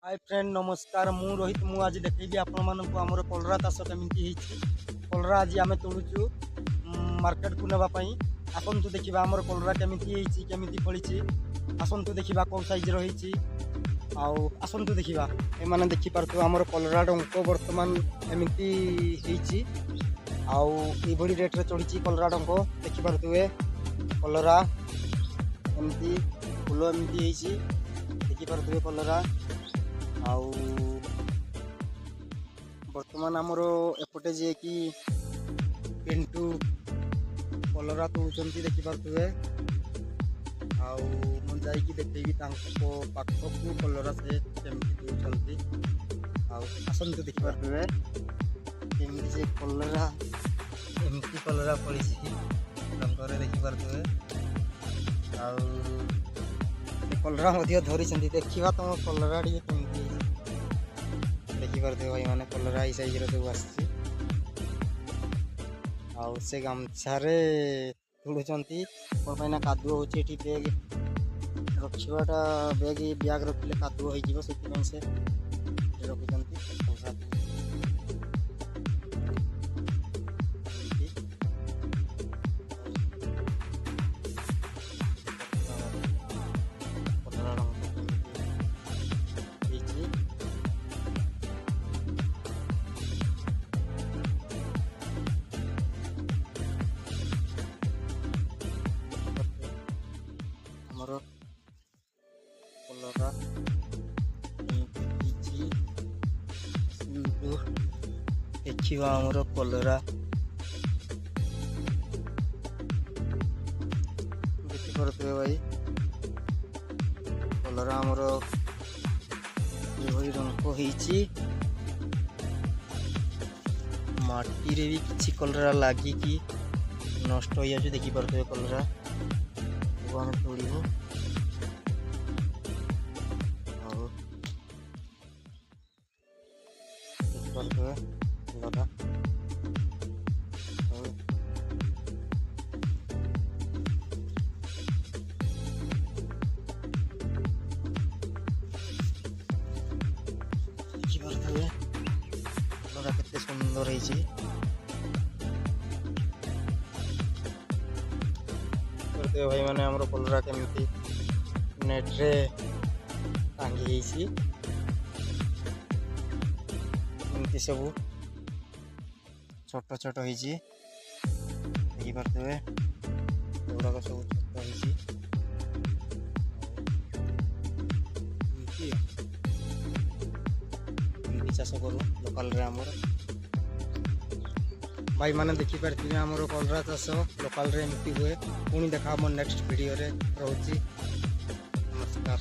Hi friend नमस्कार मु रोहित मु आज देखी आपण मानक आमर कलरा चाष केमी कलरा आज आम तोड़ू मार्केट को नापी आसतु देखा आमर कलरा केमी फली आसतु देखा कौ साइज रही आसतु देखा एम देखिपे आमर कलरा डंक बर्तमान एमती आउरी रेट्रे चढ़ी कलरा डंक देखिपे कलरा एमती फुल एमती देखिपे कलरा आउ बर्तमान आमर एपटे जे कि पिंटू कलरा तोड़ुंट देखिपे आई देखी पाख को कलरा से केमती तोड़ुंट आसतु देखिपे केमती से कलरा एमती कलरा पड़ी रंगे देखिपे कलरा धरी देखा तुम कलरा केमती देखिपे भाई मैंने कलरा ई साइज सब आसे गामछारे तोड़ुंट कहीं कादुआ हो बैग रखाटा बैग रखिले कादुआ हो से रखुंट आमर कलरा देखा आमर कलरा देखिपे भाई कलरा आमर ये रंग होती माटी रे भी किसी कलरा लगिकी नष्ट हो जाए देखिपे कलरा आम तोड़ू देखिपे कलरा कलरा केते सुंदर है भाई मैंने आमर कलरा केमती नेट्रे टांगी एमती सब छोट छोट देखिपे गुड़ाक सब छोट चाष करूँ लोकाल आमर भाई मैंने देखिपारे आमर कलरा चाष लोकाल एमती हुए पुणी देखा नेक्स्ट वीडियो रे रोची नमस्कार।